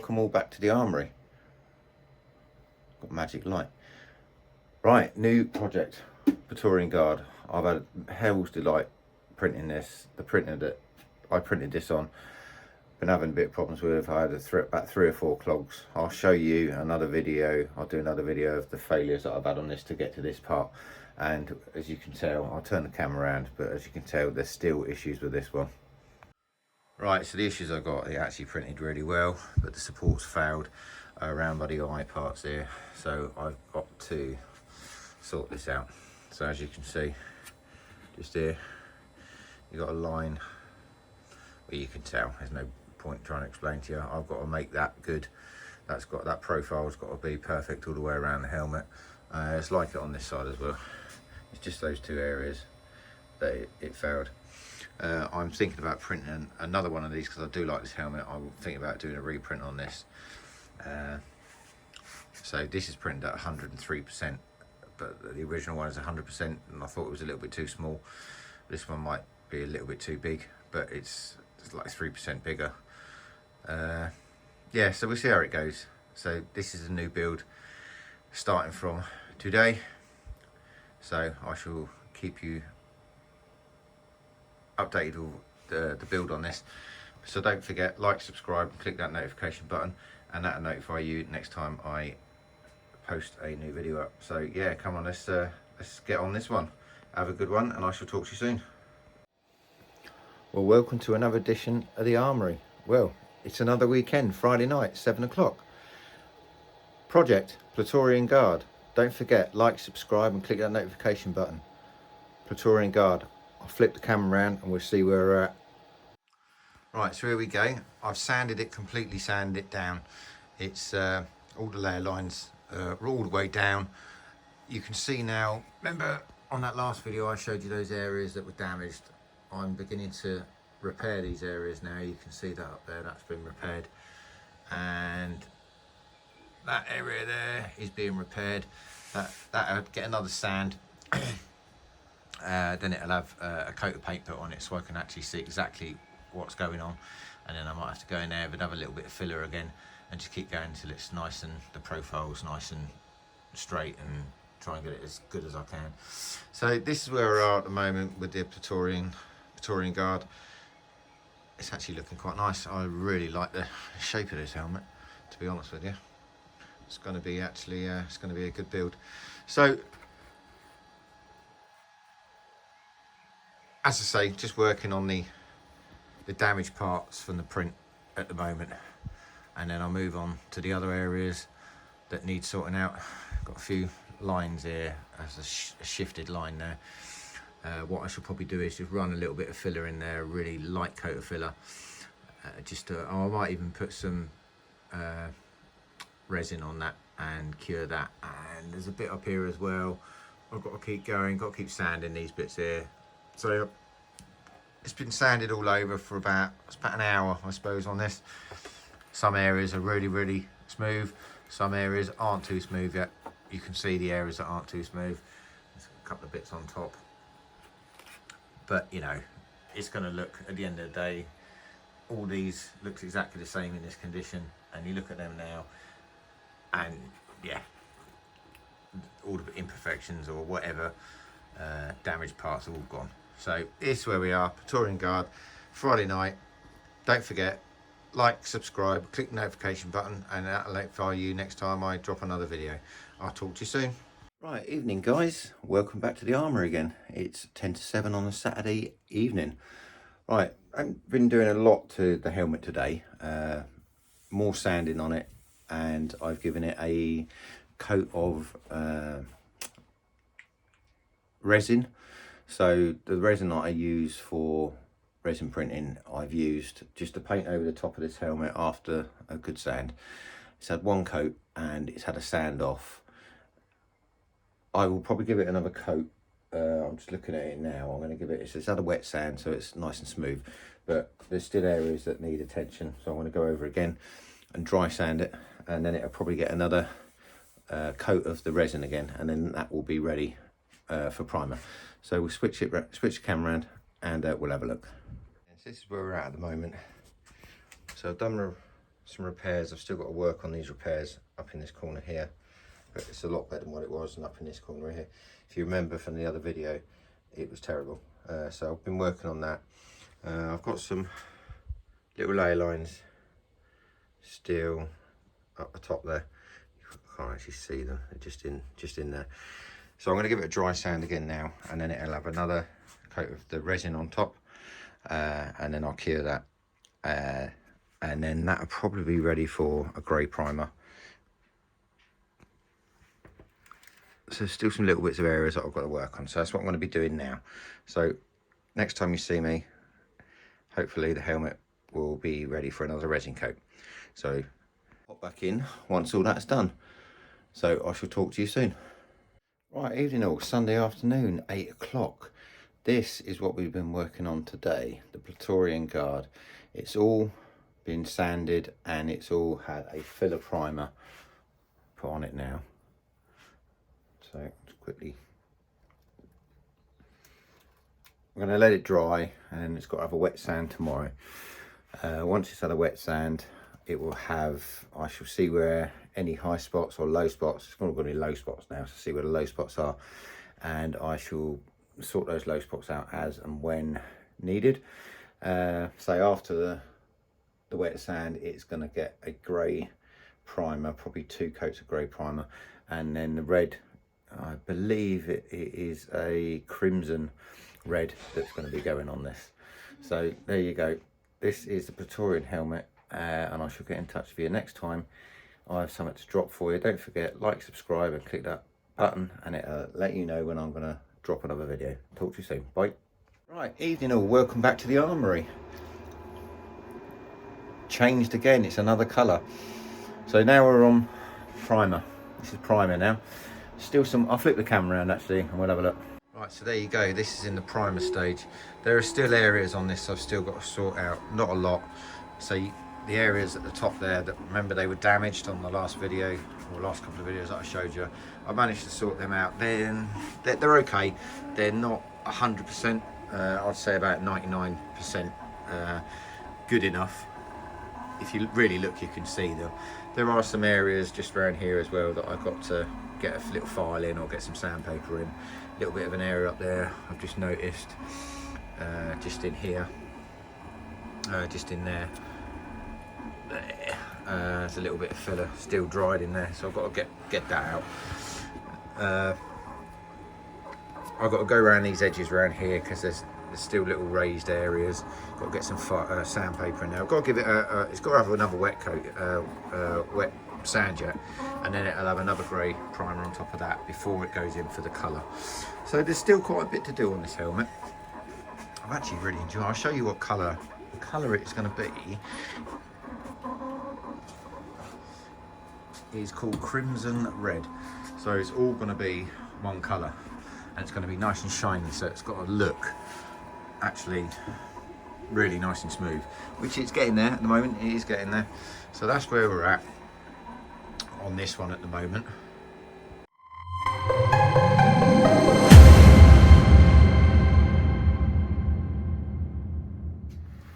welcome all back to the armoury. Got magic light. Right, new project, Praetorian Guard. I've had hell's delight printing this. The printer that I printed this on, been having a bit of problems with. I had about 3 or 4 clogs. I'll show you another video. I'll do another video of the failures that I've had on this to get to this part. And as you can tell, I'll turn the camera around, but as you can tell, there's still issues with this one. Right, so the issues I got, it actually printed really well, but the supports failed around by the eye parts there. So I've got to sort this out. So as you can see, just here, you've got a line where you can tell. There's no point trying to explain to you. I've got to make that good. That profile's got to be perfect all the way around the helmet. It's like it on this side as well. It's just those 2 areas that it failed. I'm thinking about printing another one of these because I do like this helmet. I'm thinking about doing a reprint on this. So this is printed at 103%, but the original one is 100%, and I thought it was a little bit too small. This one might be a little bit too big, but it's like 3% bigger. Yeah, so we'll see how it goes. So this is a new build starting from today. So I shall keep you updated with the build on this. So don't forget, like, subscribe, and click that notification button, and that'll notify you next time I post a new video up. So yeah, come on, let's get on this one. Have a good one, and I shall talk to you soon. Well, welcome to another edition of the Armoury. Well, it's another weekend, Friday night, 7 o'clock. Project Praetorian Guard. Don't forget, like, subscribe, and click that notification button. Praetorian Guard. I'll flip the camera around and we'll see where we're at. Right, so here we go. I've sanded it, completely sanded it down. It's all the layer lines are all the way down. You can see now, remember on that last video I showed you those areas that were damaged. I'm beginning to repair these areas now. You can see that up there, that's been repaired. And that area there is being repaired. That'll get another sand. Then it'll have a coat of paint put on it so I can actually see exactly what's going on, and then I might have to go in there with another little bit of filler again and just keep going until it's nice and the profile's nice and straight, and try and get it as good as I can. So this is where we are at the moment with the Praetorian Guard. It's actually looking quite nice. I really like the shape of this helmet, to be honest with you. It's going to be actually it's going to be a good build. So as I say, just working on the damaged parts from the print at the moment, and then I'll move on to the other areas that need sorting out. Got a few lines here as a shifted line there. What I should probably do is just run a little bit of filler in there, a really light coat of filler. I might even put some resin on that and cure that. And there's a bit up here as well. I've got to keep going, got to keep sanding these bits here. So it's been sanded all over for about an hour, I suppose, on this. Some areas are really smooth, some areas aren't too smooth yet. You can see the areas that aren't too smooth. There's a couple of bits on top, but you know, it's going to look, at the end of the day, all these looks exactly the same in this condition, and you look at them now and yeah, all the imperfections or whatever damaged parts are all gone. So this is where we are, Praetorian Guard, Friday night. Don't forget, like, subscribe, click the notification button, and that'll notify you next time I drop another video. I'll talk to you soon. Right, evening guys, welcome back to the Armoury again. It's 10 to 7 on a Saturday evening. Right, I've been doing a lot to the helmet today, more sanding on it, and I've given it a coat of resin. So the resin that I use for resin printing, I've used just to paint over the top of this helmet after a good sand. It's had one coat and it's had a sand off. I will probably give it another coat. I'm just looking at it now. I'm going to give it, it's had a wet sand, so it's nice and smooth, but there's still areas that need attention. So I'm going to go over again and dry sand it, and then it'll probably get another coat of the resin again, and then that will be ready for primer. So we'll switch the camera around, and we'll have a look. So this is where we're at the moment. So I've done some repairs. I've still got to work on these repairs up in this corner here, but it's a lot better than what it was, and up in this corner here, if you remember from the other video, it was terrible. So I've been working on that. I've got some little ley lines still up the top there. I can't actually see them, they're just in there. So I'm going to give it a dry sand again now, and then it'll have another coat of the resin on top, and then I'll cure that, and then that'll probably be ready for a grey primer. So still some little bits of areas that I've got to work on, so that's what I'm going to be doing now. So next time you see me, hopefully the helmet will be ready for another resin coat. So pop back in once all that's done. So I shall talk to you soon. Right, evening all, Sunday afternoon, 8 o'clock. This is what we've been working on today, the Praetorian Guard. It's all been sanded and it's all had a filler primer put on it now. So just quickly, I'm going to let it dry, and it's got to have a wet sand tomorrow. Once it's had a wet sand, it will have, I shall see where any high spots or low spots, it's going to be low spots now, so see where the low spots are, and I shall sort those low spots out as and when needed. Say after the wet sand, it's going to get a grey primer, probably 2 coats of grey primer, and then the red, I believe it is a crimson red that's going to be going on this. So there you go, this is the Praetorian helmet, and I shall get in touch with you next time I have something to drop for you. Don't forget, like, subscribe and click that button, and it'll let you know when I'm going to drop another video. Talk to you soon, bye. Right, evening all, welcome back to the armoury. Changed again, it's another colour. So now we're on primer. This is primer now. Still some, I'll flip the camera around actually and we'll have a look. Right, so there you go, this is in the primer stage. There are still areas on this I've still got to sort out, not a lot. So the areas at the top there, that remember they were damaged on the last video, or last couple of videos that I showed you, I managed to sort them out. Then they're okay, they're not 100%, I'd say about 99% good enough. If you really look, you can see them. There are some areas just around here as well that I've got to get a little file in or get some sandpaper in. A little bit of an area up there I've just noticed, just in here, just in there. There's a little bit of filler still dried in there, so I've got to get that out. I've got to go around these edges around here because there's still little raised areas. Got to get some sandpaper in there. I've got to give it it's got to have another wet coat, wet sand jet, and then it'll have another grey primer on top of that before it goes in for the colour. So there's still quite a bit to do on this helmet. I've actually really enjoyed it. I'll show you what colour it's going to be. It's called Crimson Red. So it's all going to be one colour, and it's going to be nice and shiny, so it's got a look actually really nice and smooth, which it's getting there at the moment. It is getting there. So that's where we're at on this one at the moment.